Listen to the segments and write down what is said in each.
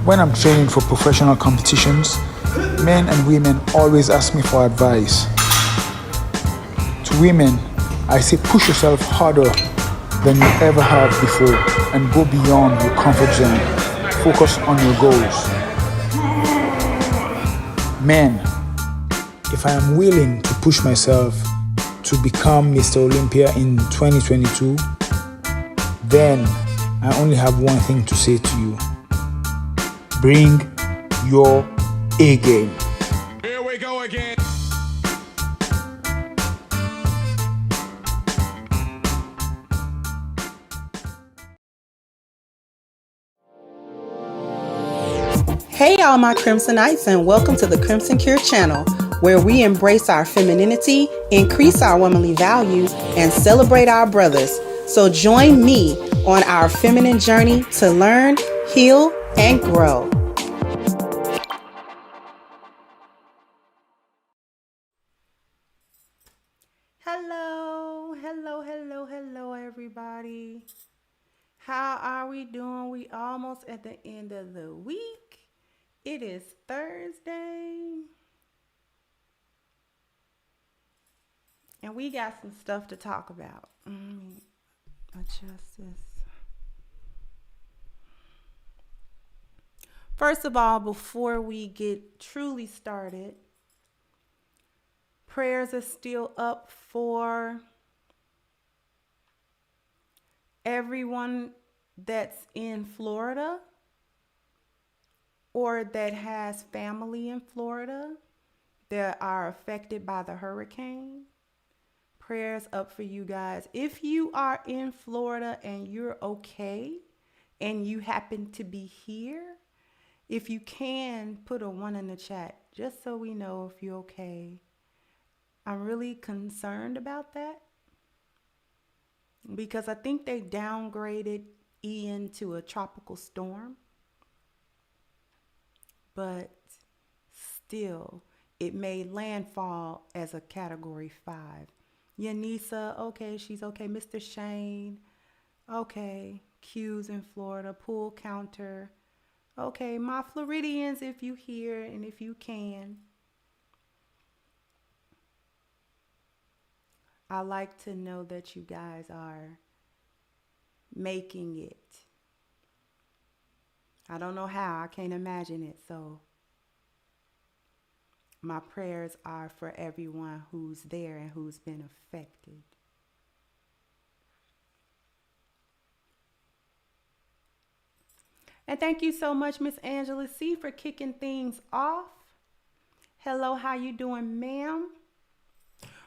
When I'm training for professional competitions, men and women always ask me for advice. To women, I say push yourself harder than you ever have before and go beyond your comfort zone. Focus on your goals. Men, if I am willing to push myself to become Mr. Olympia in 2022, then I only have one thing to say to you. Bring your A game. Here we go again. Hey all my Crimsonites, and welcome to the Crimson Cure channel, where we embrace our femininity, increase our womanly values, and celebrate our brothers. So join me on our feminine journey to learn, heal, and grow. Hello, everybody. How are we doing? We almost at the end of the week. It is Thursday. And we got some stuff to talk about. Let me adjust this. First of all, before we get truly started, prayers are still up for everyone that's in Florida or that has family in Florida that are affected by the hurricane. Prayers up for you guys. If you are in Florida and you're okay and you happen to be here, if you can, put a 1 in the chat just so we know if you're okay. I'm really concerned about that because I think they downgraded Ian to a tropical storm. But still, it made landfall as a category 5. Yanisa, okay, she's okay. Mr. Shane, okay. Q's in Florida, pool counter. Okay, my Floridians, if you hear and if you can. I like to know that you guys are making it. I don't know how. I can't imagine it. So my prayers are for everyone who's there and who's been affected. And thank you so much, Miss Angela C., for kicking things off. Hello, how you doing, ma'am?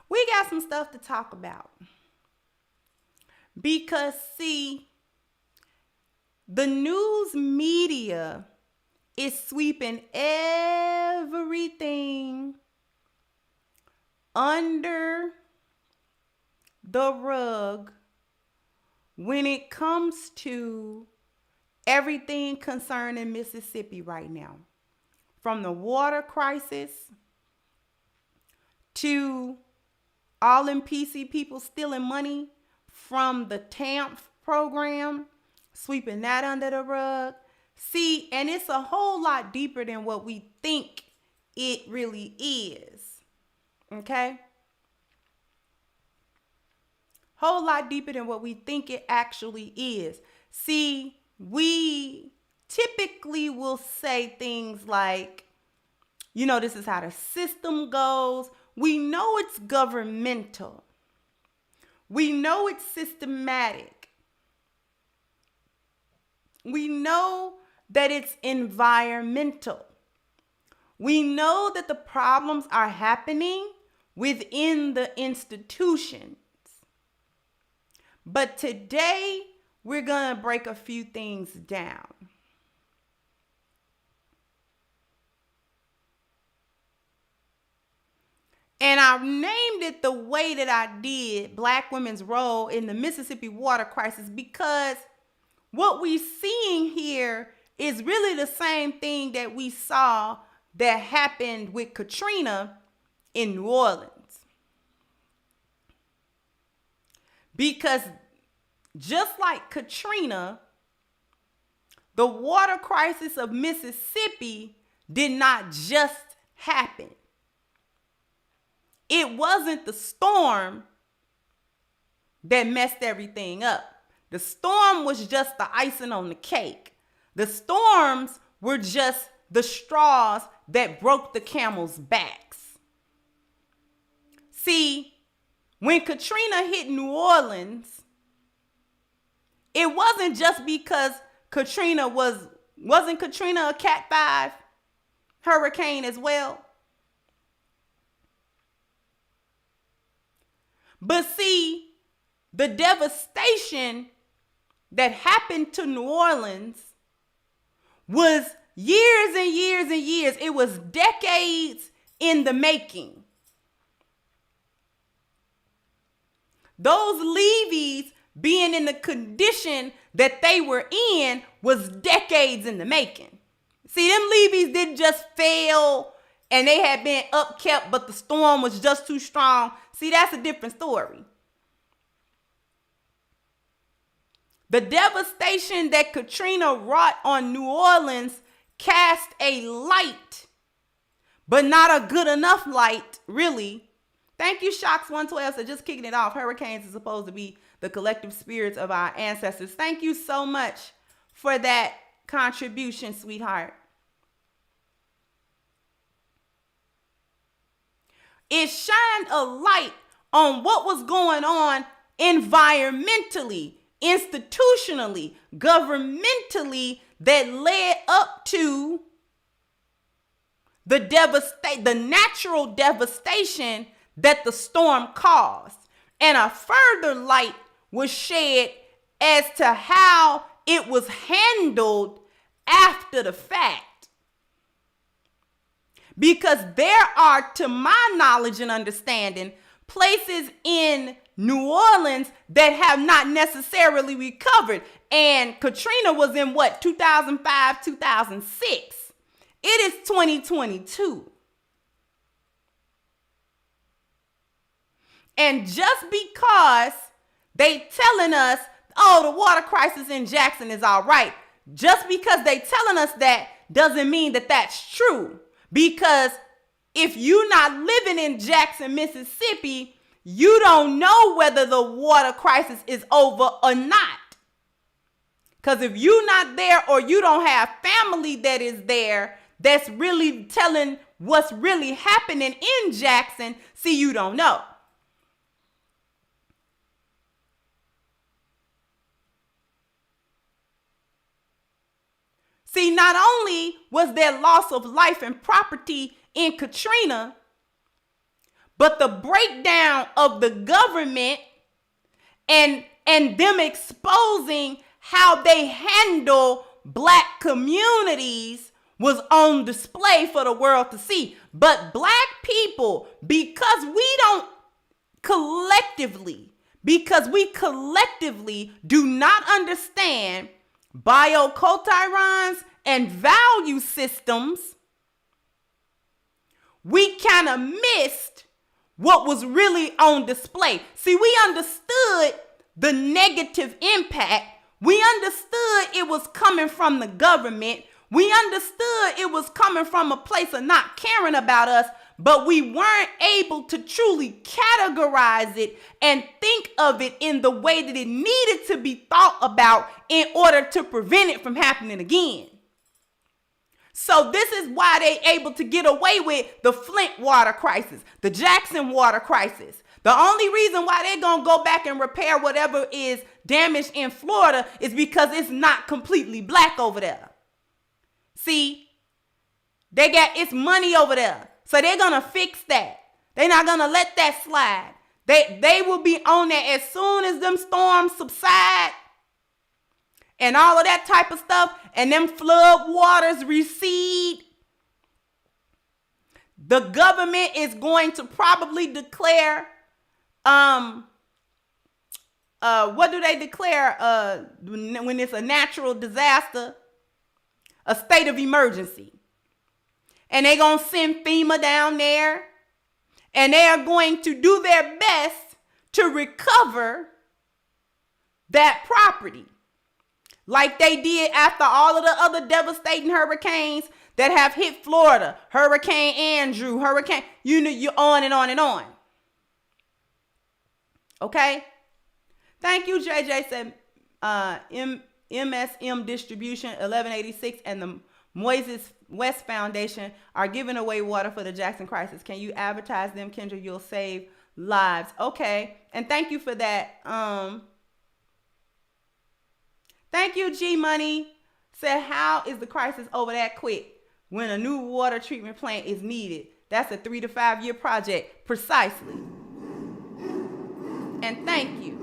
We got some stuff to talk about. Because, see, the news media is sweeping everything under the rug when it comes to everything concerning Mississippi right now. From the water crisis to all them PC people stealing money from the TAMP program, sweeping that under the rug. See, and it's a whole lot deeper than what we think it really is. Okay? Whole lot deeper than what we think it actually is. See, we typically will say things like, you know, this is how the system goes. We know it's governmental. We know it's systematic. We know that it's environmental. We know that the problems are happening within the institutions. But today, we're going to break a few things down. And I named it the way that I did, Black women's role in the Mississippi water crisis, because what we're seeing here is really the same thing that we saw that happened with Katrina in New Orleans. Because just like Katrina, The water crisis of Mississippi did not just happen. It wasn't the storm that messed everything up. The storm was just the icing on the cake. The storms were just the straws that broke the camel's backs. See, when Katrina hit New Orleans, it wasn't just because wasn't Katrina a Cat 5 hurricane as well? But see, the devastation that happened to New Orleans was years and years and years. It was decades in the making. Those levees being in the condition that they were in was decades in the making. See, them levees didn't just fail and they had been upkept, but the storm was just too strong. See, that's a different story. The devastation that Katrina wrought on New Orleans cast a light, but not a good enough light, really. Thank you, Shocks 112, for just kicking it off. Hurricanes are supposed to be the collective spirits of our ancestors. Thank you so much for that contribution, sweetheart. It shined a light on what was going on environmentally, institutionally, governmentally, that led up to the natural devastation that the storm caused. And a further light was shed as to how it was handled after the fact. Because there are, to my knowledge and understanding, places in New Orleans that have not necessarily recovered. And Katrina was in 2005, 2006. It is 2022. And just because they telling us, oh, the water crisis in Jackson is all right, just because they telling us that doesn't mean that that's true. Because if you're not living in Jackson, Mississippi, you don't know whether the water crisis is over or not. Because if you're not there or you don't have family that is there that's really telling what's really happening in Jackson, see, you don't know. See, not only was there loss of life and property in Katrina, but the breakdown of the government and them exposing how they handle Black communities was on display for the world to see. But Black people, because we collectively do not understand bioculturons and value systems, we kind of missed what was really on display. See, we understood the negative impact. We understood it was coming from the government. We understood it was coming from a place of not caring about us, but we weren't able to truly categorize it and think of it in the way that it needed to be thought about in order to prevent it from happening again. So this is why they able to get away with the Flint water crisis, the Jackson water crisis. The only reason why they're going to go back and repair whatever is damaged in Florida is because it's not completely Black over there. See, it's money over there. So they're going to fix that. They're not going to let that slide. They will be on that as soon as them storms subside and all of that type of stuff and them flood waters recede. The government is going to probably declare, what do they declare when it's a natural disaster? A state of emergency. And they're going to send FEMA down there. And they are going to do their best to recover that property. like they did after all of the other devastating hurricanes that have hit Florida. Hurricane Andrew, Hurricane, you on and on and on. Okay? Thank you, JJ said MSM Distribution 1186 and the Moises West Foundation are giving away water for the Jackson crisis. Can you advertise them, Kendra? You'll save lives. Okay. And thank you for that. Thank you, G Money. Said, how is the crisis over that quick when a new water treatment plant is needed? That's a 3 to 5 year project. Precisely. And thank you.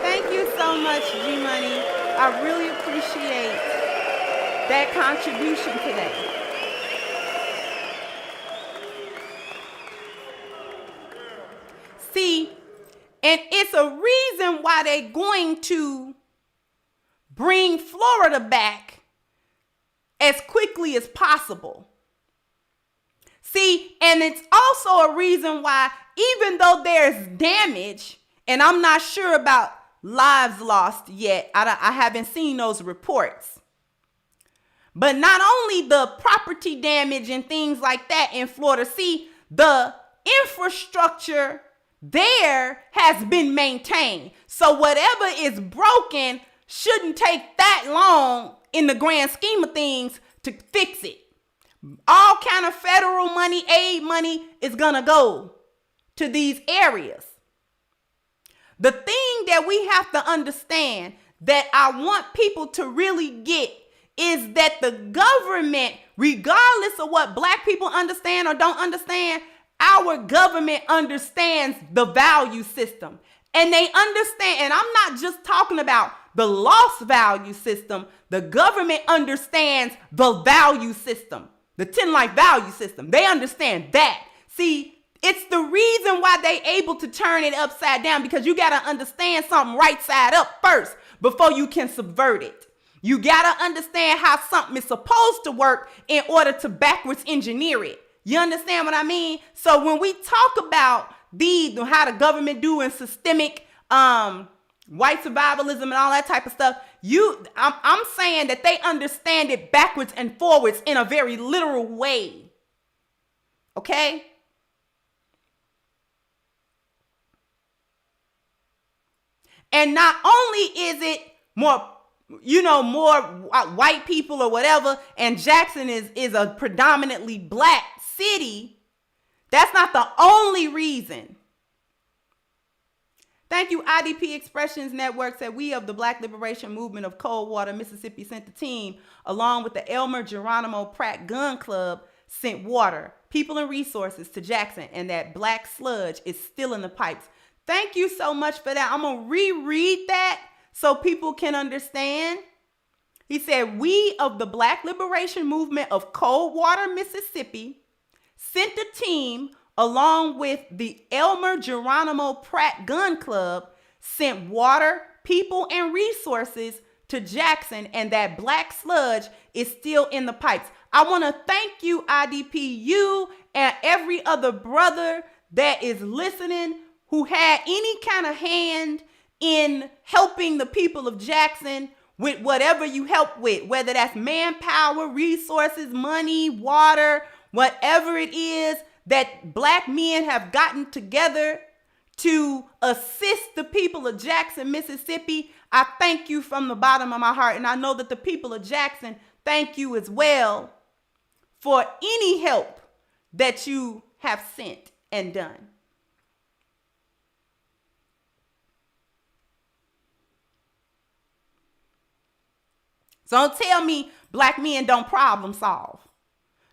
Thank you so much, G Money. I really appreciate that contribution today. See, and it's a reason why they're going to bring Florida back as quickly as possible. See, and it's also a reason why, even though there's damage, and I'm not sure about lives lost yet, I haven't seen those reports. But not only the property damage and things like that in Florida, see, the infrastructure there has been maintained. So whatever is broken shouldn't take that long in the grand scheme of things to fix it. All kind of federal money, aid money is gonna go to these areas. The thing that we have to understand that I want people to really get is that the government, regardless of what Black people understand or don't understand, our government understands the value system. And they understand, and I'm not just talking about the lost value system. The government understands the value system, the 10 life value system. They understand that. See, it's the reason why they able to turn it upside down, because you got to understand something right side up first before you can subvert it. You got to understand how something is supposed to work in order to backwards engineer it. You understand what I mean? So when we talk about how the government doing systemic white survivalism and all that type of stuff, I'm saying that they understand it backwards and forwards in a very literal way. Okay? And not only is it more white people or whatever, and Jackson is a predominantly Black city, that's not the only reason. Thank you, IDP Expressions Network said, we of the Black Liberation Movement of Coldwater, Mississippi sent the team, along with the Elmer Geronimo Pratt Gun Club, sent water, people, and resources to Jackson, and that black sludge is still in the pipes. Thank you so much for that. I'm going to reread that so people can understand. He said, we of the Black Liberation Movement of Coldwater, Mississippi, sent a team along with the Elmer Geronimo Pratt Gun Club, sent water, people, and resources to Jackson, and that black sludge is still in the pipes. I want to thank you, IDP, you and every other brother that is listening who had any kind of hand in helping the people of Jackson with whatever you help with, whether that's manpower, resources, money, water, whatever it is that Black men have gotten together to assist the people of Jackson, Mississippi. I thank you from the bottom of my heart. And I know that the people of Jackson thank you as well for any help that you have sent and done. So don't tell me Black men don't problem solve.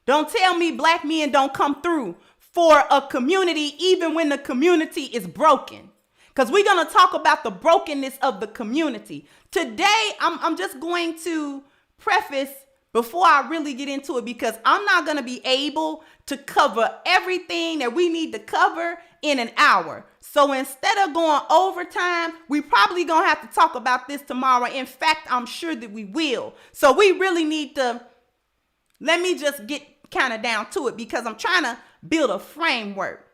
Don't tell me Black men don't come through for a community even when the community is broken. Because we're going to talk about the brokenness of the community. Today, I'm just going to preface before I really get into it, because I'm not going to be able to cover everything that we need to cover in an hour. So instead of going overtime, we probably gonna have to talk about this tomorrow. In fact, I'm sure that we will. So we really need to, let me just get kind of down to it because I'm trying to build a framework.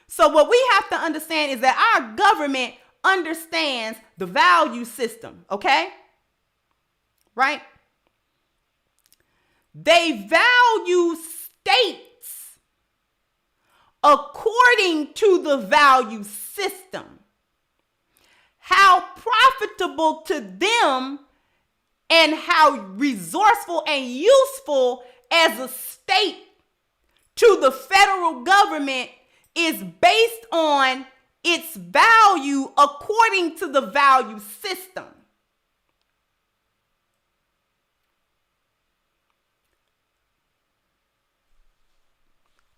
So what we have to understand is that our government understands the value system, okay? Right? They value states according to the value system. How profitable to them and how resourceful and useful as a state to the federal government is based on its value according to the value system.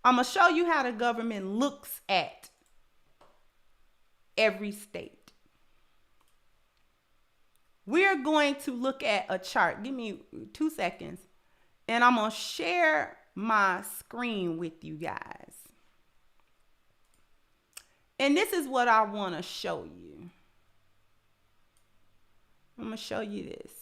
I'm going to show you how the government looks at every state. We're going to look at a chart. Give me 2 seconds. And I'm going to share my screen with you guys. And this is what I want to show you. I'm going to show you this.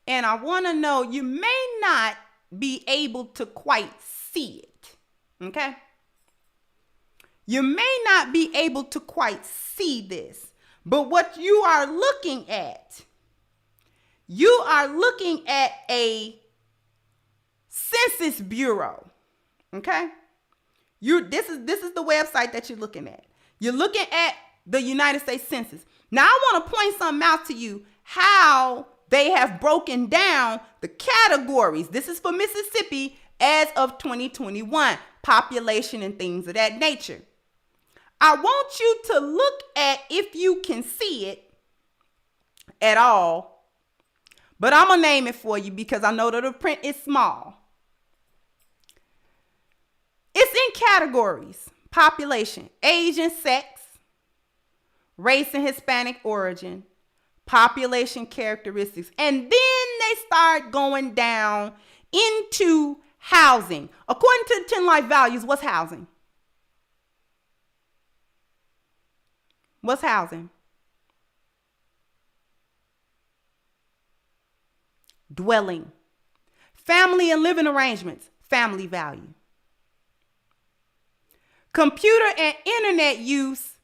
And I want to know, you may not be able to quite see it. Okay? You may not be able to quite see this. But what you are looking at, you are looking at a Census Bureau. Okay? This is the website that you're looking at. You're looking at the United States Census. Now, I want to point something out to you, how they have broken down the categories. This is for Mississippi as of 2021, population and things of that nature. I want you to look at, if you can see it at all, but I'm going to name it for you because I know that the print is small. It's in categories: population, age and sex, race and Hispanic origin, population characteristics. And then they start going down into housing. According to the 10 life values, what's housing? What's housing? Dwelling. Family and living arrangements, family value. Computer and internet use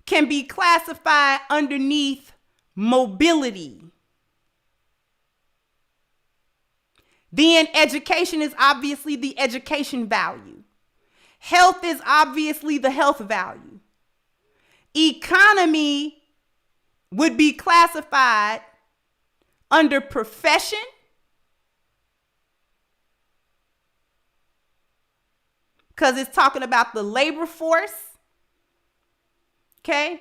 can be classified underneath mobility. Then education is obviously the education value. Health is obviously the health value. Economy would be classified under profession. Because it's talking about the labor force. Okay?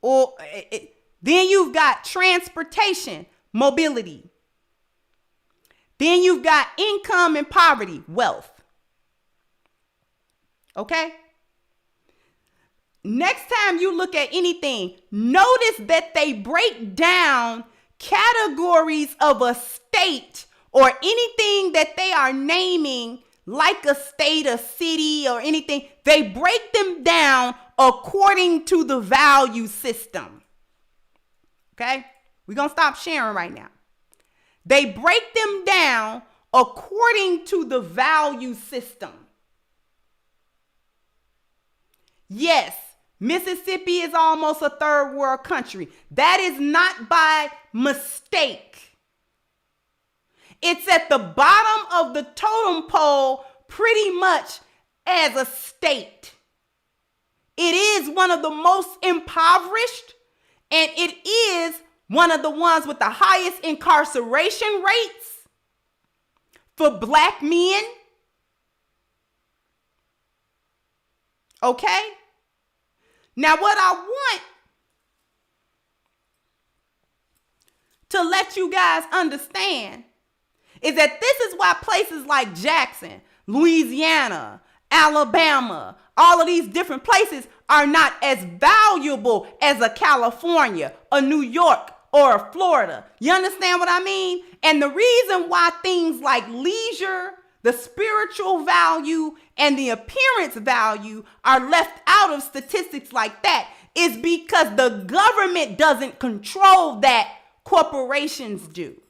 Then you've got transportation, mobility. Then you've got income and poverty, wealth. Okay? Next time you look at anything, notice that they break down categories of a state or anything that they are naming, like a state, a city, or anything. They break them down according to the value system. Okay? We're going to stop sharing right now. They break them down according to the value system. Yes, Mississippi is almost a third world country. That is not by mistake. It's at the bottom of the totem pole pretty much as a state. It is one of the most impoverished, and it is one of the ones with the highest incarceration rates for Black men. Okay? Now, what I want to let you guys understand is that this is why places like Jackson, Louisiana, Alabama, all of these different places are not as valuable as a California, a New York, or a Florida. You understand what I mean? And the reason why things like leisure, the spiritual value and the appearance value are left out of statistics like that is because the government doesn't control that, corporations do.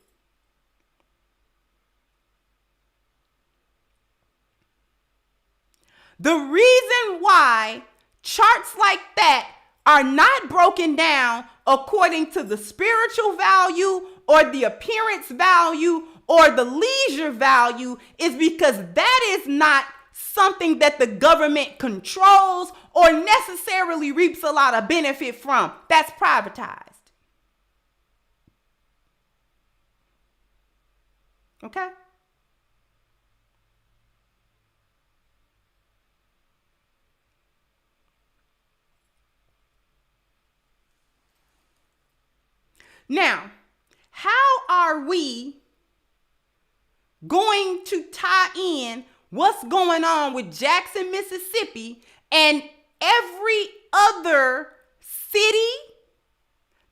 The reason why charts like that are not broken down according to the spiritual value or the appearance value or the leisure value is because that is not something that the government controls or necessarily reaps a lot of benefit from. That's privatized. Okay? Now, how are we going to tie in what's going on with Jackson, Mississippi, and every other city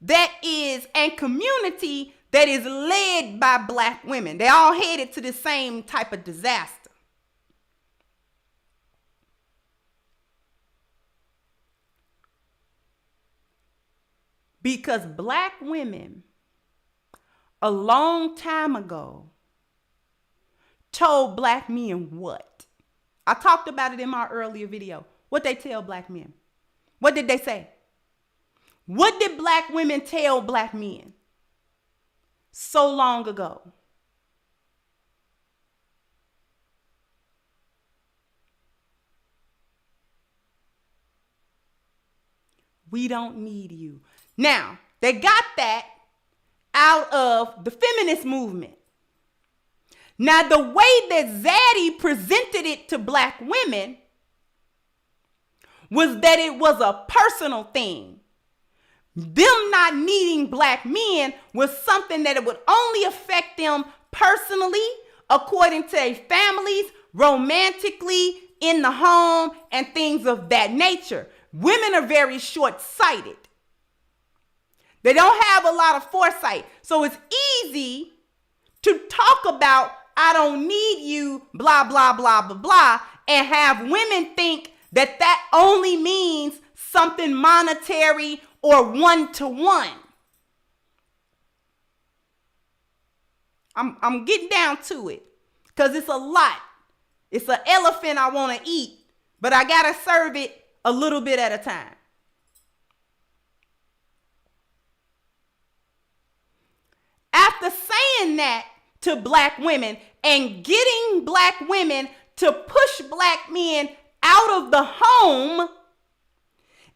that is and community that is led by Black women? They all headed to the same type of disaster. Because Black women a long time ago told Black men what? I talked about it in my earlier video. What they tell Black men? What did they say? What did Black women tell Black men so long ago? We don't need you. Now, they got that out of the feminist movement. Now, the way that Zaddy presented it to Black women was that it was a personal thing. Them not needing Black men was something that it would only affect them personally, according to their families, romantically, in the home, and things of that nature. Women are very short-sighted. They don't have a lot of foresight. So it's easy to talk about, I don't need you, blah, blah, blah, blah, blah, and have women think that that only means something monetary or one-to-one. I'm getting down to it because it's a lot. It's an elephant I want to eat, but I got to serve it a little bit at a time. After saying that to Black women and getting Black women to push Black men out of the home,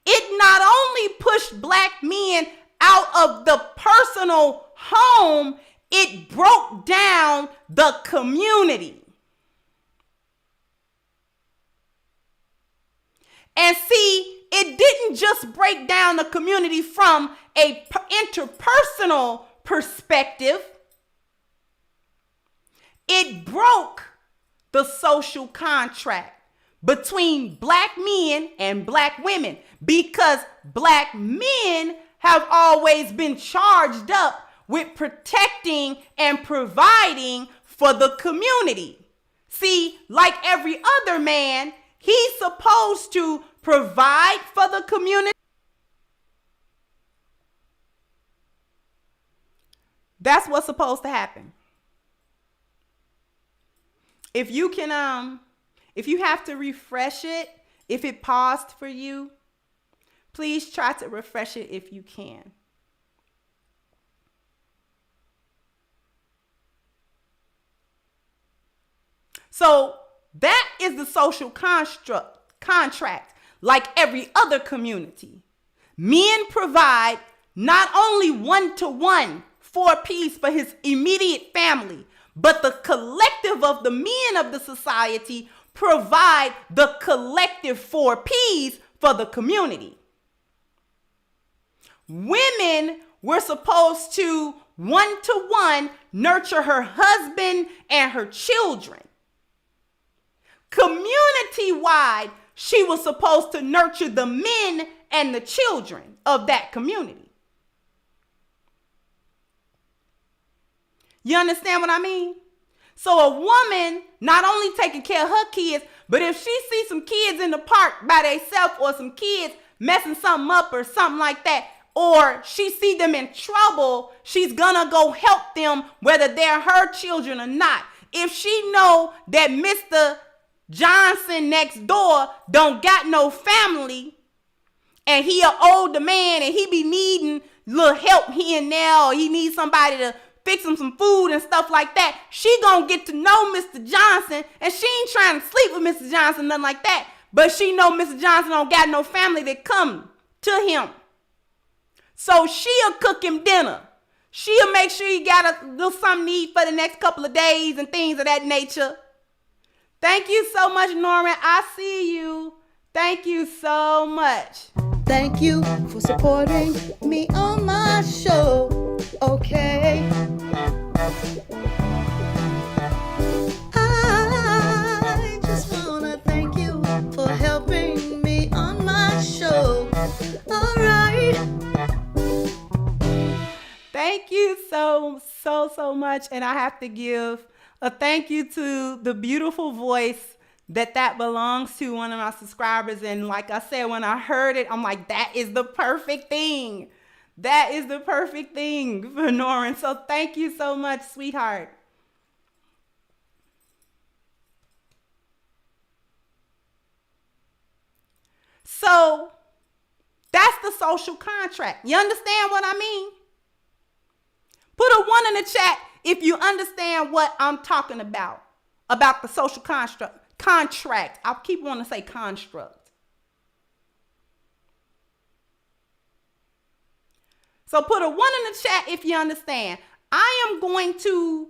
it not only pushed Black men out of the personal home, it broke down the community. And see, it didn't just break down the community from a interpersonal perspective. It broke the social contract between Black men and Black women because Black men have always been charged up with protecting and providing for the community. See, like every other man, he's supposed to provide for the community. That's what's supposed to happen. If you can, if you have to refresh it, if it paused for you, please try to refresh it if you can. So that is the social contract, like every other community. Men provide not only one-to-one 4Ps for his immediate family, but the collective of the men of the society provide the collective 4Ps for the community. Women were supposed to one-to-one nurture her husband and her children. Community-wide, she was supposed to nurture the men and the children of that community. You understand what I mean? So a woman not only taking care of her kids, but if she sees some kids in the park by themselves or some kids messing something up or something like that, or she see them in trouble, she's gonna go help them whether they're her children or not. If she know that Mr. Johnson next door don't got no family and he an older man and he be needing little help here and there, or he needs somebody to fix him some food and stuff like that, she gonna get to know Mr. Johnson, and she ain't trying to sleep with Mr. Johnson, nothing like that, but she know Mr. Johnson don't got no family that come to him. So she'll cook him dinner. She'll make sure he got a little something to eat for the next couple of days and things of that nature. Thank you so much, Norman. I see you. Thank you so much. Thank you for supporting me on my show. Okay. I just wanna thank you for helping me on my show. All right. Thank you so much. And I have to give a thank you to the beautiful voice that belongs to one of my subscribers. And like I said, when I heard it, I'm like, that is the perfect thing. That is the perfect thing for Norman. So thank you so much, sweetheart. So that's the social contract. You understand what I mean? Put a 1 in the chat if you understand what I'm talking about the social contract. I keep wanting to say construct. So put a 1 in the chat if you understand. I am going to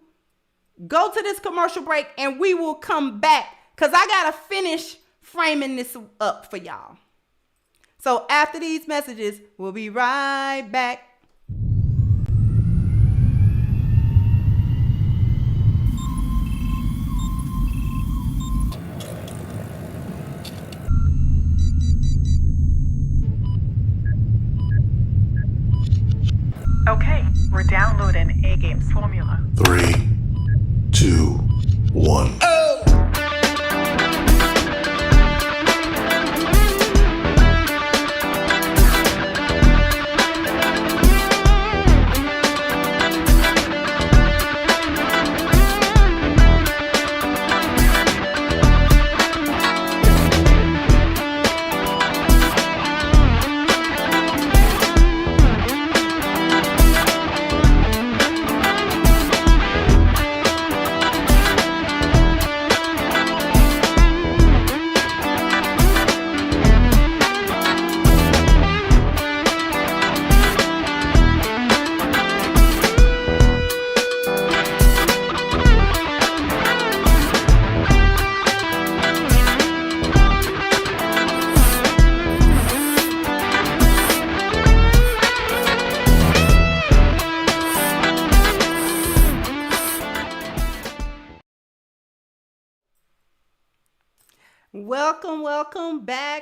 go to this commercial break and we will come back because I got to finish framing this up for y'all. So after these messages, we'll be right back. Okay, we're downloading A-Game's formula. 3, 2, 1.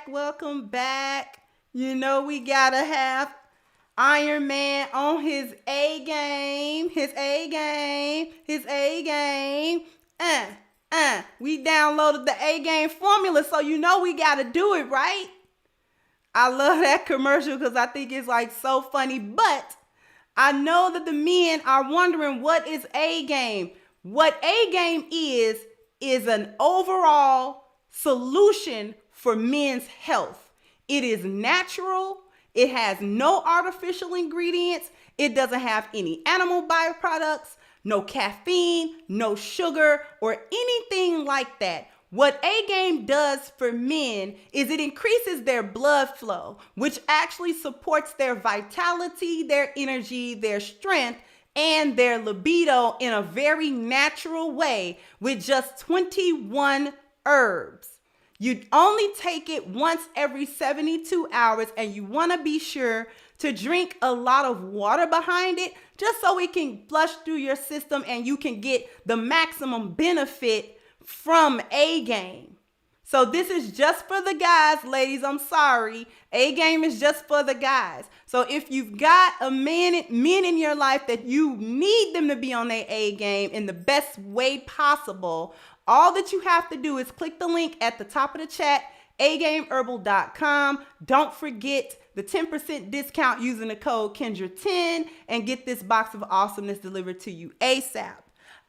Welcome back. You know we gotta have Iron Man on his A game. We downloaded the A game formula, so you know we gotta do it, right? I love that commercial because I think it's like so funny, but I know that the men are wondering what is A game. What A game is an overall solution for men's health. It is natural. It has no artificial ingredients. It doesn't have any animal byproducts, no caffeine, no sugar, or anything like that. What A-Game does for men is it increases their blood flow, which actually supports their vitality, their energy, their strength, and their libido in a very natural way with just 21 herbs. You only take it once every 72 hours, and you want to be sure to drink a lot of water behind it just so it can flush through your system and you can get the maximum benefit from A-Game. So this is just for the guys, ladies. I'm sorry. A game is just for the guys. So if you've got a men in your life that you need them to be on their A game in the best way possible, all that you have to do is click the link at the top of the chat, agameherbal.com. Don't forget the 10% discount using the code Kendra10 and get this box of awesomeness delivered to you ASAP.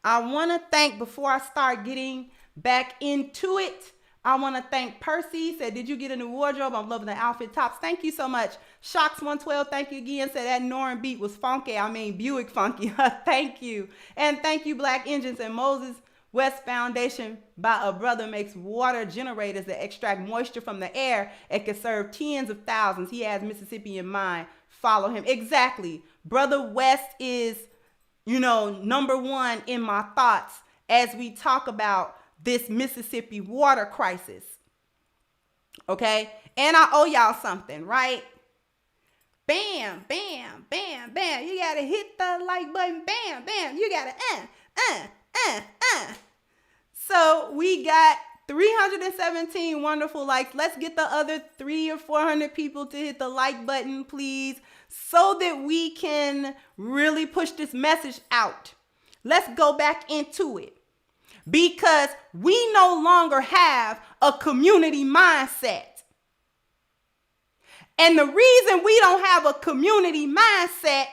I want to thank, before I start getting back into it, I want to thank Percy. Said, did you get a new wardrobe? I'm loving the outfit tops. Thank you so much. Shocks112, thank you again. Said that Norrin beat was funky. I mean, Buick funky. Thank you. And thank you, Black Engines and Moses West Foundation by a brother makes water generators that extract moisture from the air and can serve tens of thousands. He has Mississippi in mind. Follow him. Exactly. Brother West is, number one in my thoughts as we talk about this Mississippi water crisis. Okay? And I owe y'all something, right? Bam, bam, bam, bam. You gotta hit the like button. Bam, bam. You gotta So we got 317 wonderful likes. Let's get the other 300 or 400 people to hit the like button, please, so that we can really push this message out. Let's go back into it. Because we no longer have a community mindset. And the reason we don't have a community mindset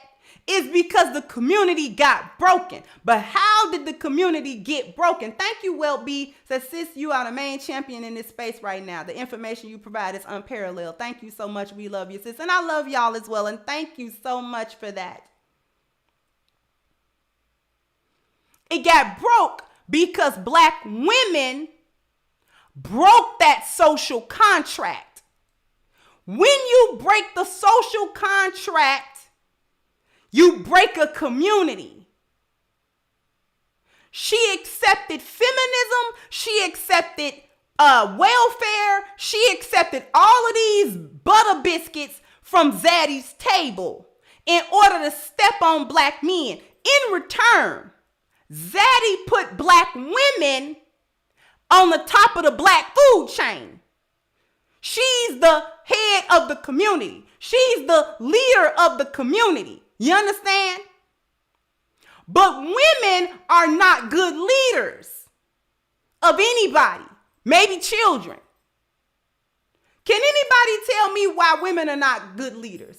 is because the community got broken. But how did the community get broken? Thank you, Welt B. Says, sis, you are the main champion in this space right now. The information you provide is unparalleled. Thank you so much. We love you, sis. And I love y'all as well. And thank you so much for that. It got broke because Black women broke that social contract. When you break the social contract, you break a community. She accepted feminism. She accepted welfare. She accepted all of these butter biscuits from Zaddy's table in order to step on Black men. In return, Zaddy put Black women on the top of the Black food chain. She's the head of the community. She's the leader of the community. You understand? But women are not good leaders of anybody, maybe children. Can anybody tell me why women are not good leaders?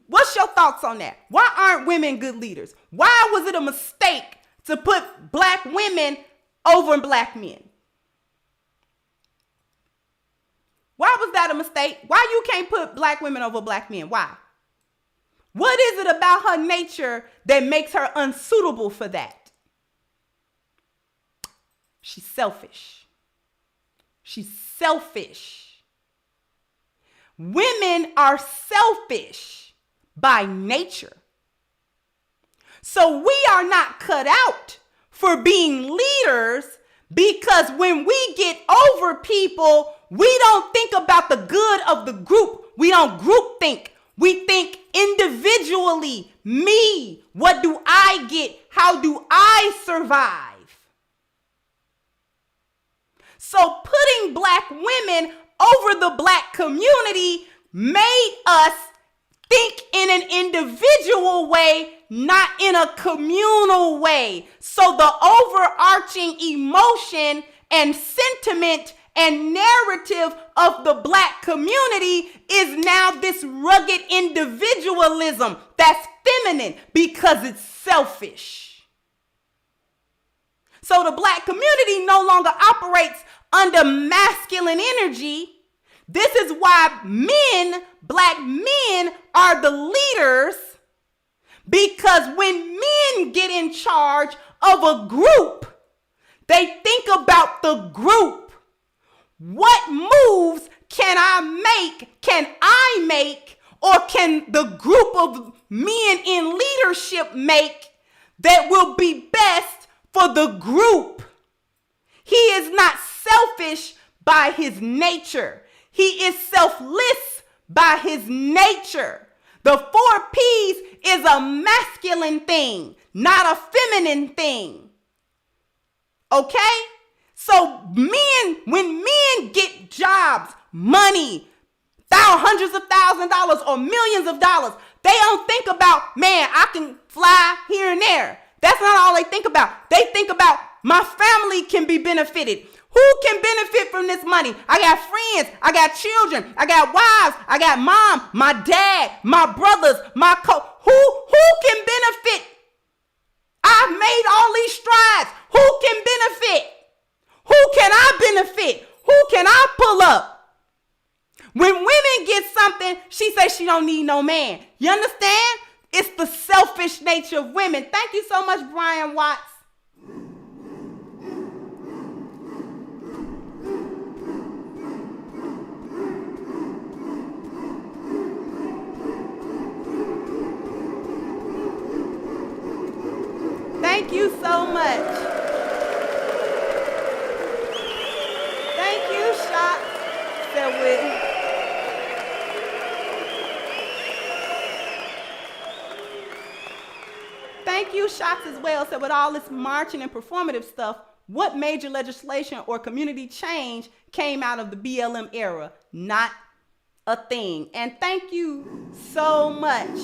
What's your thoughts on that? Why aren't women good leaders? Why was it a mistake to put Black women over Black men? Why was that a mistake? Why you can't put Black women over Black men? Why? What is it about her nature that makes her unsuitable for that? She's selfish. She's selfish. Women are selfish by nature. So we are not cut out for being leaders, because when we get over people, we don't think about the good of the group. We don't group think. We think individually. Me, what do I get? How do I survive? So putting Black women over the Black community made us think in an individual way, not in a communal way. So the overarching emotion and sentiment and narrative of the Black community is now this rugged individualism that's feminine because it's selfish. So the Black community no longer operates under masculine energy. This is why men, Black men, are the leaders, because when men get in charge of a group, they think about the group. What moves can I make, or can the group of men in leadership make that will be best for the group? He is not selfish by his nature. He is selfless by his nature. The 4 P's is a masculine thing, not a feminine thing. Okay? So when men get jobs, money, hundreds of thousands of dollars or millions of dollars, they don't think about, man, I can fly here and there. That's not all they think about. They think about, my family can be benefited. Who can benefit from this money? I got friends, I got children, I got wives, I got mom, my dad, my brothers, who can benefit? I've made all these strides. Who can benefit? Who can I benefit? Who can I pull up? When women get something, she says she don't need no man. You understand? It's the selfish nature of women. Thank you so much, Brian Watts. Thank you so much. Thank you, Shots. Thank you, Shots, as well. So with all this marching and performative stuff, what major legislation or community change came out of the BLM era? Not a thing. And thank you so much.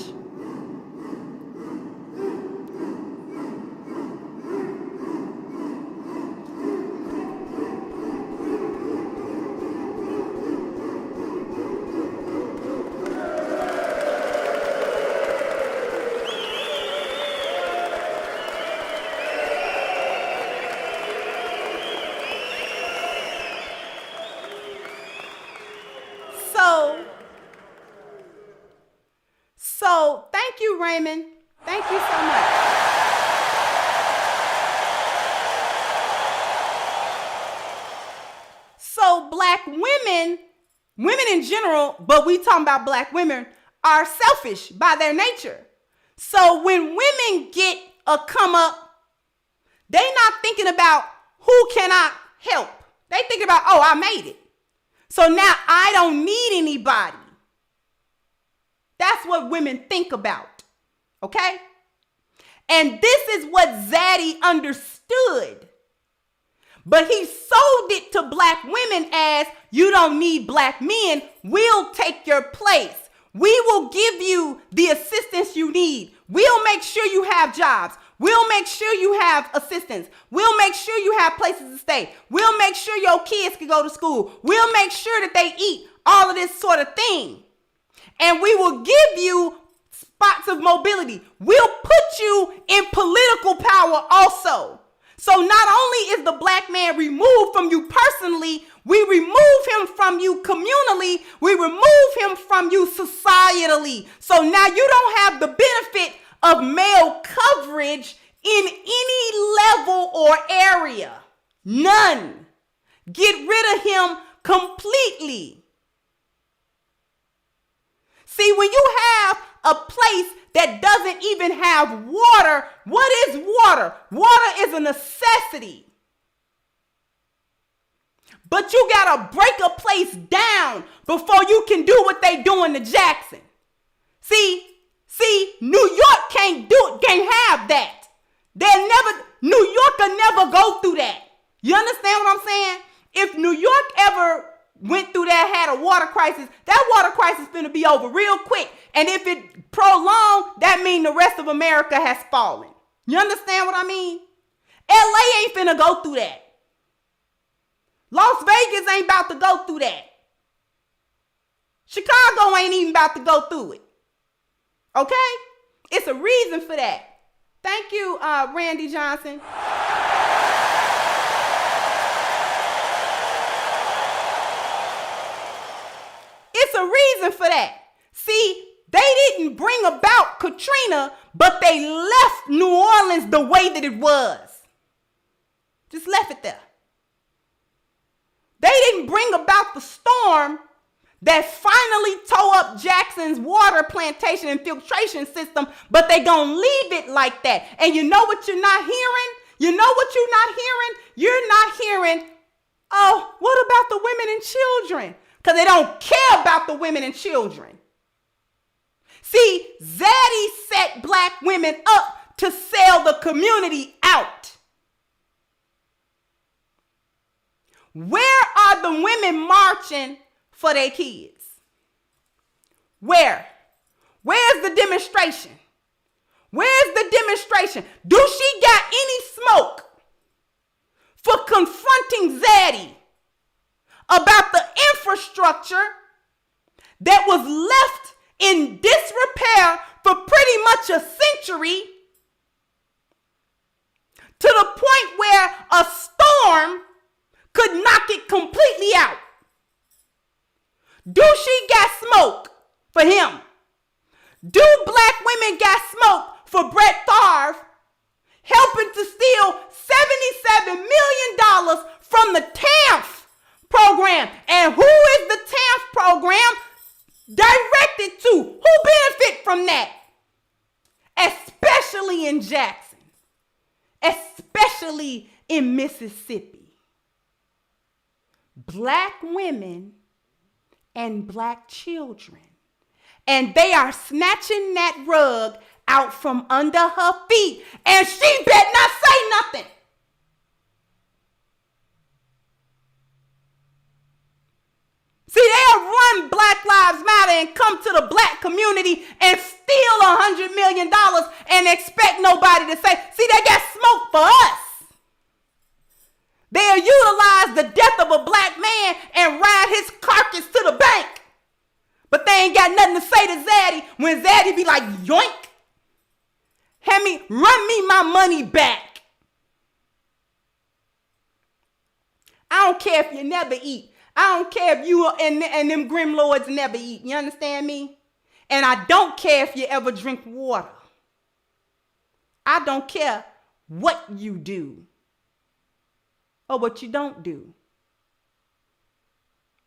So thank you, Raymond. Thank you so much. So black women in general, but we talking about black women, are selfish by their nature. So when women get a come up, they not thinking about who can I help. They thinking about, oh, I made it. So now I don't need anybody. That's what women think about, okay? And this is what Zaddy understood. But he sold it to black women as, you don't need black men, we'll take your place. We will give you the assistance you need. We'll make sure you have jobs. We'll make sure you have assistance. We'll make sure you have places to stay. We'll make sure your kids can go to school. We'll make sure that they eat, all of this sort of thing. And we will give you spots of mobility. We'll put you in political power also. So not only is the black man removed from you personally, we remove him from you communally, we remove him from you societally. So now you don't have the benefit of male coverage in any level or area. None. Get rid of him completely. See, when you have a place that doesn't even have water, what is water? Water is a necessity. But you gotta break a place down before you can do what they doing to Jackson. See, New York can't have that. New York will never go through that. You understand what I'm saying? If New York ever went through that, had a water crisis, that water crisis is finna be over real quick. And if it prolonged, that means the rest of America has fallen. You understand what I mean? LA ain't finna go through that. Las Vegas ain't about to go through that. Chicago ain't even about to go through it. Okay? It's a reason for that. Thank you, Randy Johnson. It's a reason for that. See, they didn't bring about Katrina, but they left New Orleans the way that it was. Just left it there. They didn't bring about the storm that finally tore up Jackson's water plantation and filtration system, but they gonna leave it like that. And you know what you're not hearing? You know what you're not hearing? You're not hearing, oh, what about the women and children? Because they don't care about the women and children. See, Zaddy set black women up to sell the community out. Where are the women marching for their kids? Where? Where's the demonstration? Where's the demonstration? Do she got any smoke for confronting Zaddy about the infrastructure that was left in disrepair for pretty much a century, to the point where a storm could knock it completely out? Do she got smoke for him? Do black women got smoke for Brett Favre helping to steal $77 million from the TANF program? And who is the TANF program directed to? Who benefit from that? Especially in Jackson, especially in Mississippi. Black women and black children. And they are snatching that rug out from under her feet. And she better not say nothing. See, they'll run Black Lives Matter and come to the black community and steal $100 million and expect nobody to say, see, they got smoke for us. They'll utilize the death of a black man and ride his carcass to the bank. But they ain't got nothing to say to Zaddy when Zaddy be like, yoink. Run me my money back. I don't care if you never eat. I don't care if you and them grim lords never eat. You understand me? And I don't care if you ever drink water. I don't care what you do or what you don't do.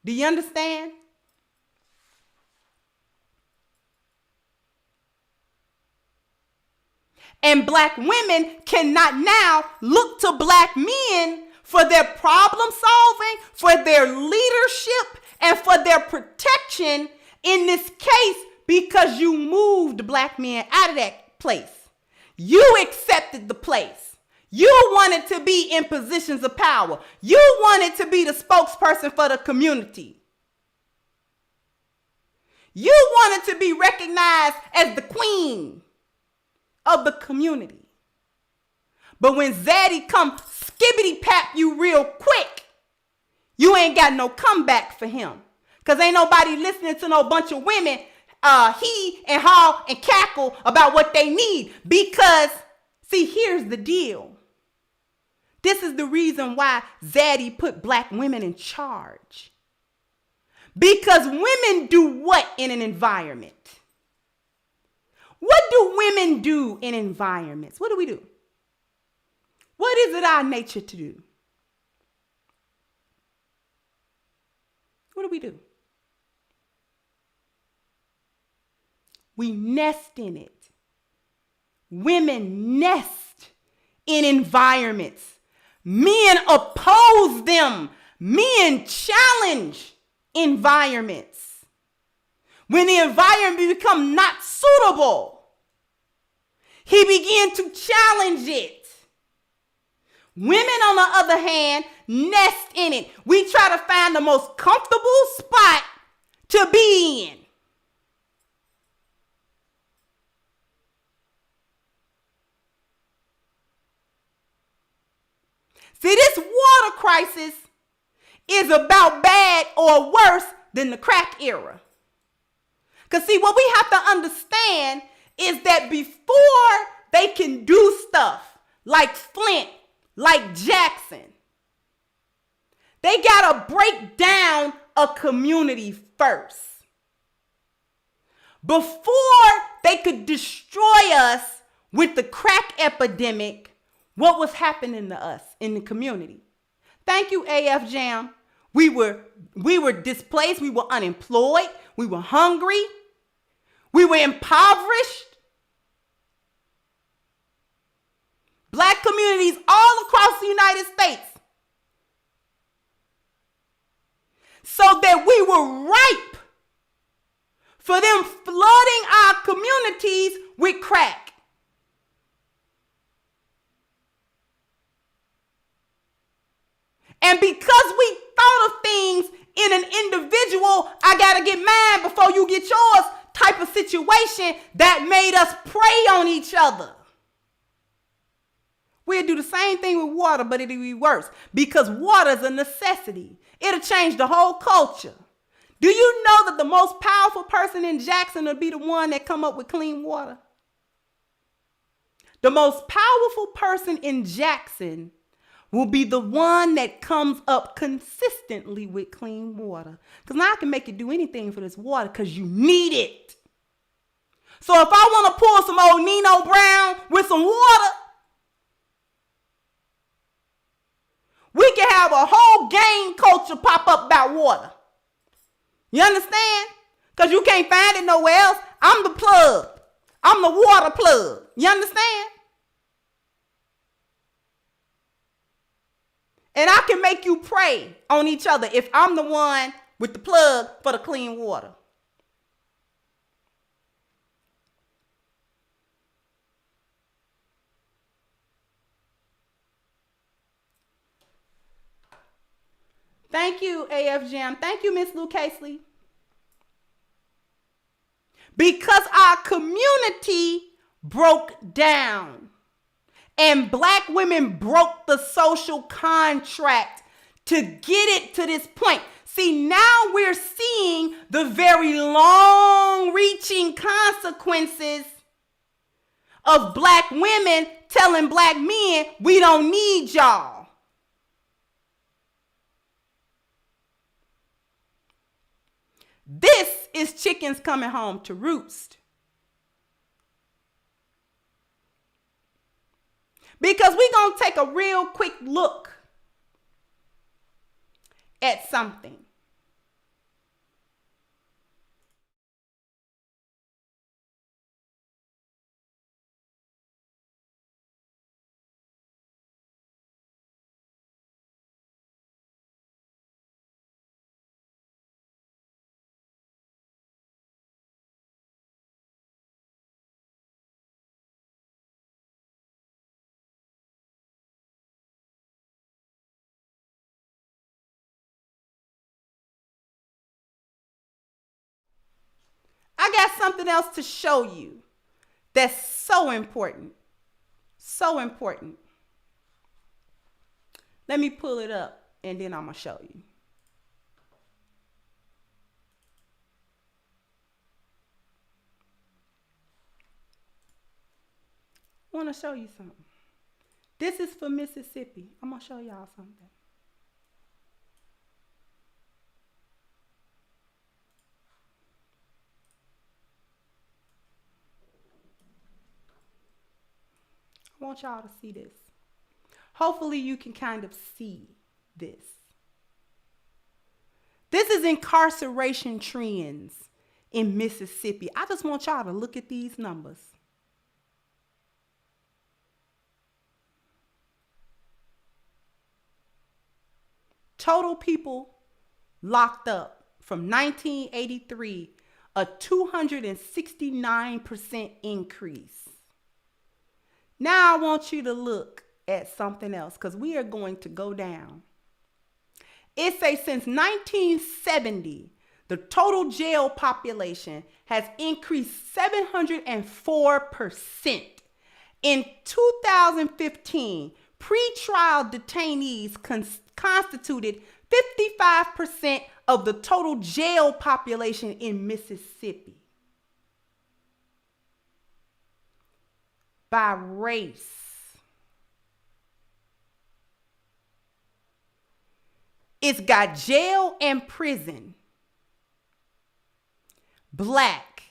Do you understand? And black women cannot now look to black men for their problem solving, for their leadership, and for their protection in this case, because you moved black men out of that place. You accepted the place. You wanted to be in positions of power. You wanted to be the spokesperson for the community. You wanted to be recognized as the queen of the community. But when Zaddy come skibbity pap you real quick, you ain't got no comeback for him. Because ain't nobody listening to no bunch of women he and haw and cackle about what they need. Because, see, here's the deal. This is the reason why Zaddy put black women in charge. Because women do what in an environment? What do women do in environments? What do we do? What is it our nature to do? What do we do? We nest in it. Women nest in environments. Men oppose them. Men challenge environments. When the environment becomes not suitable, he began to challenge it. Women, on the other hand, nest in it. We try to find the most comfortable spot to be in. See, this water crisis is about bad or worse than the crack era. Because see, what we have to understand is that before they can do stuff like Flint, like Jackson, they got to break down a community first. Before they could destroy us with the crack epidemic, what was happening to us in the community? Thank you, AF Jam. We were displaced. We were unemployed. We were hungry. We were impoverished. Black communities all across the United States. So that we were ripe for them flooding our communities with crack. And because we in an individual, I gotta get mine before you get yours type of situation that made us prey on each other. We'll do the same thing with water, but it'll be worse because water is a necessity. It'll change the whole culture. Do you know that the most powerful person in Jackson will be the one that come up with clean water? The most powerful person in Jackson will be the one that comes up consistently with clean water. Because now I can make you do anything for this water because you need it. So if I want to pour some old Nino Brown with some water, we can have a whole gang culture pop up about water. You understand? Because you can't find it nowhere else. I'm the plug. I'm the water plug. You understand? And I can make you pray on each other if I'm the one with the plug for the clean water. Thank you, AF Jam. Thank you, Miss Lou Casely. Because our community broke down and black women broke the social contract to get it to this point. See, now we're seeing the very long-reaching consequences of black women telling black men, we don't need y'all. This is chickens coming home to roost. Because we're going to take a real quick look at something. I got something else to show you that's so important. So important. Let me pull it up and then I'm going to show you. I want to show you something. This is for Mississippi. I'm going to show y'all something. I want y'all to see this. Hopefully you can kind of see this. This is incarceration trends in Mississippi. I just want y'all to look at these numbers. Total people locked up from 1983, a 269% increase. Now I want you to look at something else because we are going to go down. It says since 1970, the total jail population has increased 704%. In 2015, pretrial detainees constituted 55% of the total jail population in Mississippi. By race. It's got jail and prison. Black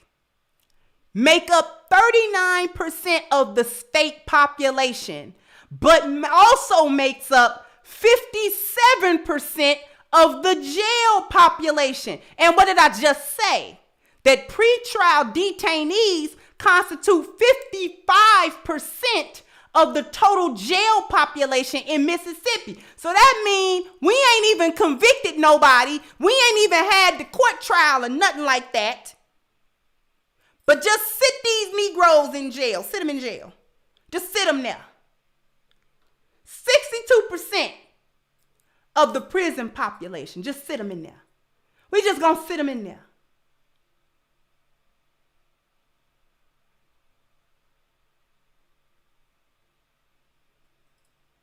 make up 39% of the state population, but also makes up 57% of the jail population. And what did I just say? That pretrial detainees constitute 55% of the total jail population in Mississippi. So that means we ain't even convicted nobody. We ain't even had the court trial or nothing like that. But just sit these Negroes in jail. Sit them in jail. Just sit them there. 62% of the prison population. Just sit them in there. We just gonna sit them in there.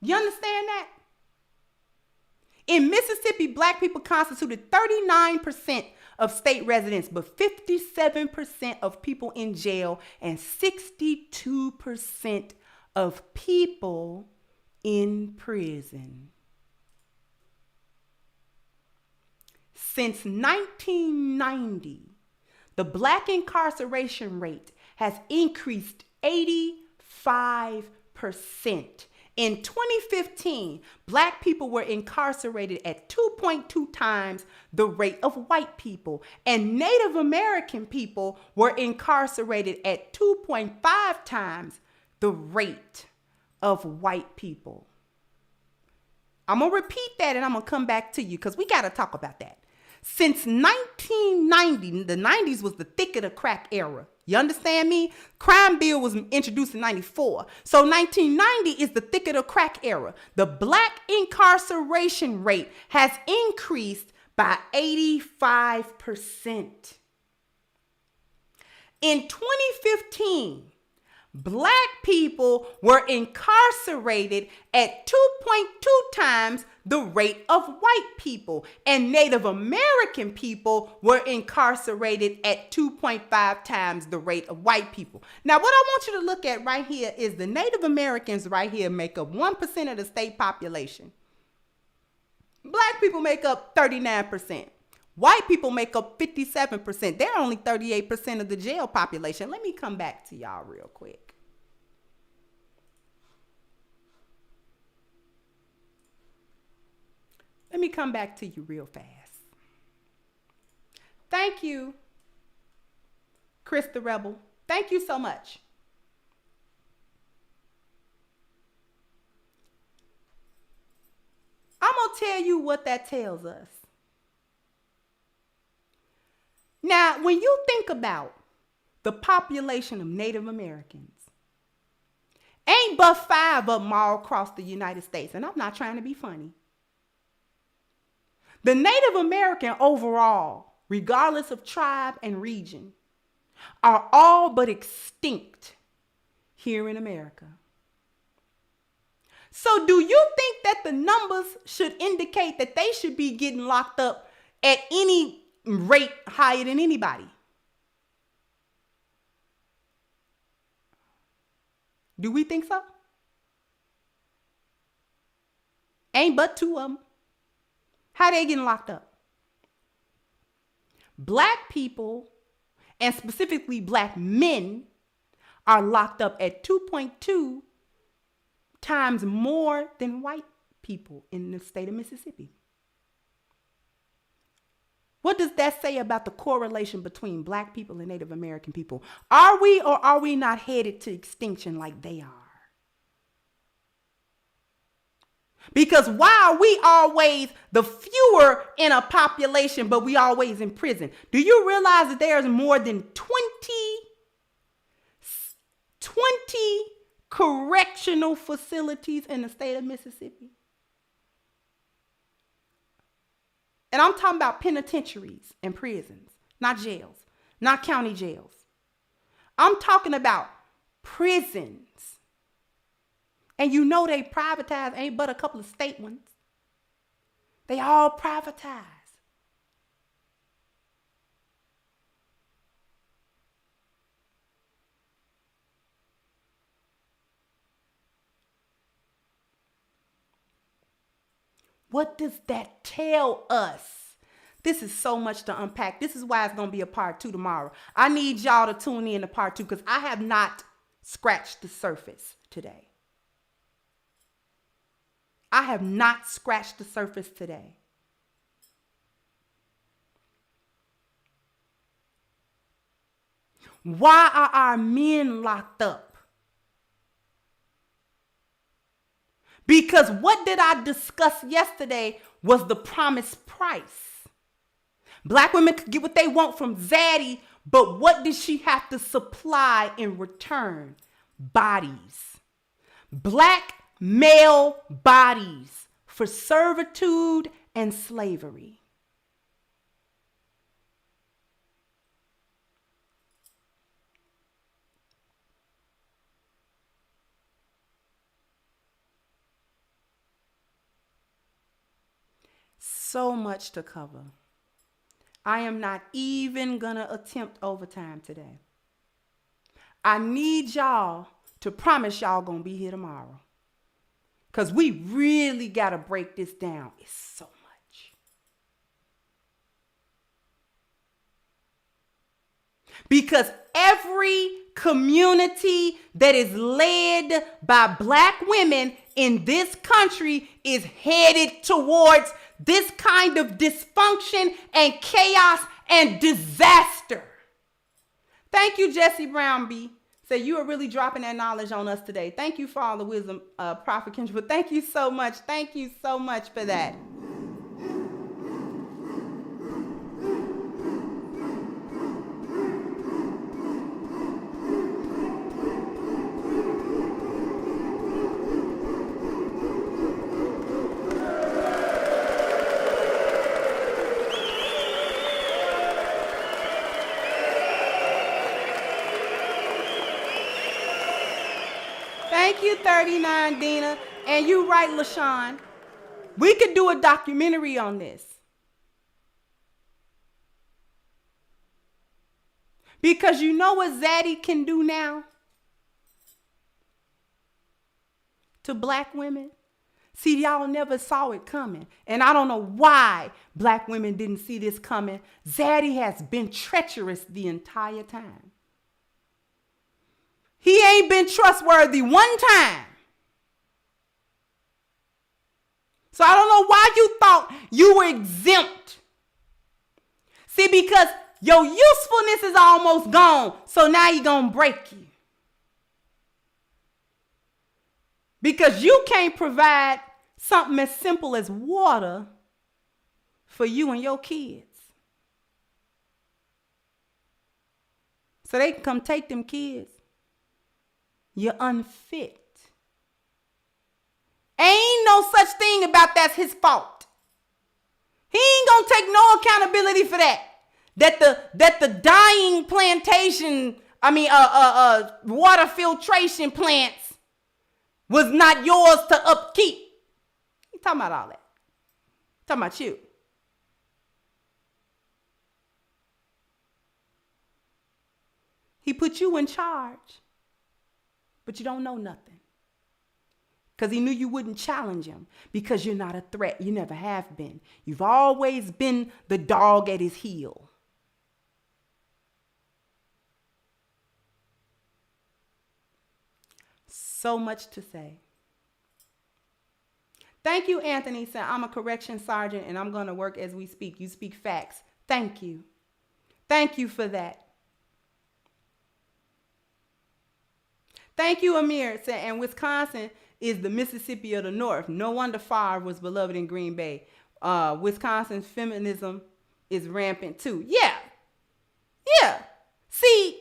You understand that? In Mississippi, black people constituted 39% of state residents, but 57% of people in jail and 62% of people in prison. Since 1990, the black incarceration rate has increased 85%. In 2015, black people were incarcerated at 2.2 times the rate of white people, and Native American people were incarcerated at 2.5 times the rate of white people. I'm going to repeat that and I'm going to come back to you because we got to talk about that. Since 1990, the 90s was the thick of the crack era. You understand me? Crime bill was introduced in 94. So 1990 is the thick of the crack era. The black incarceration rate has increased by 85%. In 2015, black people were incarcerated at 2.2 times the rate of white people, and Native American people were incarcerated at 2.5 times the rate of white people. Now, what I want you to look at right here is the Native Americans right here make up 1% of the state population. Black people make up 39%. White people make up 57%. They're only 38% of the jail population. Let me come back to y'all real quick. Let me come back to you real fast. Thank you, Chris the Rebel. Thank you so much. I'm going to tell you what that tells us. Now, when you think about the population of Native Americans, ain't but 5 of them all across the United States, and I'm not trying to be funny. The Native American overall, regardless of tribe and region, are all but extinct here in America. So do you think that the numbers should indicate that they should be getting locked up at any rate higher than anybody? Do we think so? Ain't but 2 of them. How they getting locked up? Black people, and specifically black men, are locked up at 2.2 times more than white people in the state of Mississippi. What does that say about the correlation between black people and Native American people? Are we or are we not headed to extinction like they are? Because why are we always the fewer in a population, but we always in prison? Do you realize that there's more than 20 correctional facilities in the state of Mississippi? And I'm talking about penitentiaries and prisons, not jails, not county jails. I'm talking about prisons. And you know they privatized, ain't but a couple of state ones. They all privatized. What does that tell us? This is so much to unpack. This is why it's going to be a part 2 tomorrow. I need y'all to tune in to part 2 because I have not scratched the surface today. I have not scratched the surface today. Why are our men locked up? Because what did I discuss yesterday was the promised price. Black women could get what they want from Zaddy, but what did she have to supply in return? Bodies. Black male bodies for servitude and slavery. so much to cover. I am not even gonna attempt overtime today. I need y'all to promise y'all gonna be here tomorrow. Because we really gotta break this down. It's so much. Because every community that is led by Black women in this country is headed towards this kind of dysfunction and chaos and disaster. Thank you, Jesse Brown B. Say you are really dropping that knowledge on us today. Thank you for all the wisdom, Prophet Kendra. But thank you so much. Thank you so much for that. Thank you, 39 Dina. And you right, LaShawn. We could do a documentary on this. Because you know what Zaddy can do now to Black women? See, y'all never saw it coming. And I don't know why Black women didn't see this coming. Zaddy has been treacherous the entire time. He ain't been trustworthy one time. So I don't know why you thought you were exempt. See, because your usefulness is almost gone. So now he's going to break you. Because you can't provide something as simple as water for you and your kids. So they can come take them kids. You're unfit. Ain't no such thing about that's his fault. He ain't gonna take no accountability for that. That the dying plantation, water filtration plants was not yours to upkeep. He talking about all that. Talking about you. He put you in charge. But you don't know nothing. Because he knew you wouldn't challenge him. Because you're not a threat. You never have been. You've always been the dog at his heel. So much to say. Thank you, Anthony. Said, I'm a correction sergeant and I'm going to work as we speak. You speak facts. Thank you. Thank you for that. Thank you, Amir. And Wisconsin is the Mississippi of the North. No wonder Favre was beloved in Green Bay. Wisconsin's feminism is rampant too. Yeah. See,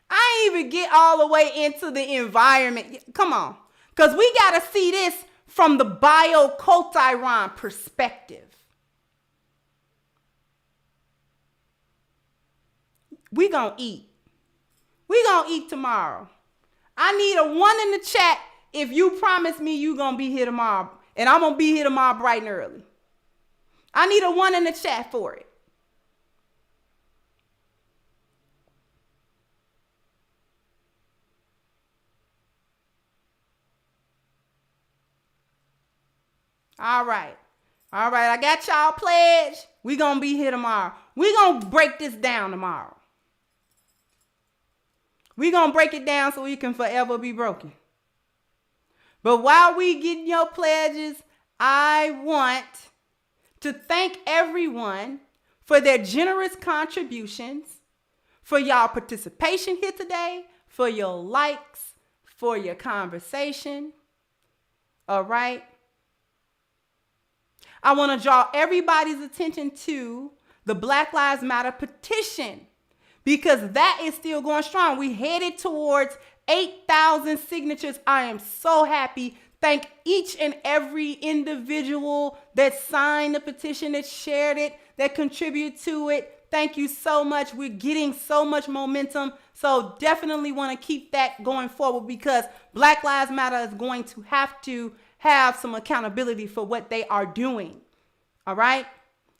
I ain't even get all the way into the environment. Come on. Because we got to see this from the bioculturon perspective. We gonna eat. We gonna eat tomorrow. I need a 1 in the chat if you promise me you gonna be here tomorrow. And I'm gonna be here tomorrow bright and early. I need a 1 in the chat for it. All right. I got y'all pledged. We gonna be here tomorrow. We gonna break this down tomorrow. We gonna break it down so we can forever be broken. But while we getting your pledges, I want to thank everyone for their generous contributions, for y'all participation here today, for your likes, for your conversation. All right. I want to draw everybody's attention to the Black Lives Matter petition, because that is still going strong. We headed towards 8,000 signatures. I am so happy. Thank each and every individual that signed the petition, that shared it, that contributed to it. Thank you so much. We're getting so much momentum. So definitely want to keep that going forward, because Black Lives Matter is going to have some accountability for what they are doing. All right.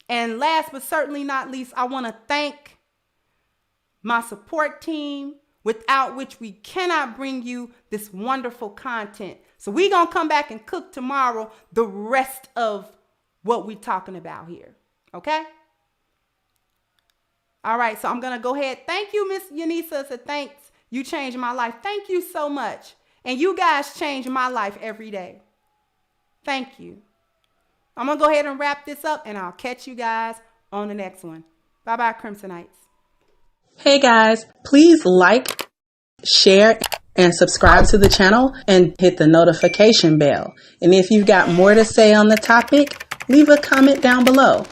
And last but certainly not least, I want to thank my support team, without which we cannot bring you this wonderful content. So we're going to come back and cook tomorrow the rest of what we're talking about here. Okay? All right. So I'm going to go ahead. Thank you, Miss Yanisa. So thanks. You changed my life. Thank you so much. And you guys change my life every day. Thank you. I'm going to go ahead and wrap this up, and I'll catch you guys on the next one. Bye-bye, Crimsonites. Hey guys, please like, share, and subscribe to the channel and hit the notification bell. And if you've got more to say on the topic, leave a comment down below.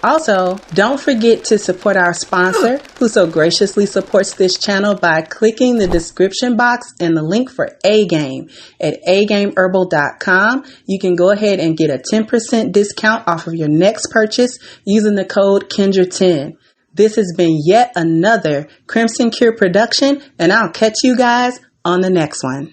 Also, don't forget to support our sponsor who so graciously supports this channel by clicking the description box and the link for A-Game at agameherbal.com. You can go ahead and get a 10% discount off of your next purchase using the code Kendra10. This has been yet another Crimson Cure production, and I'll catch you guys on the next one.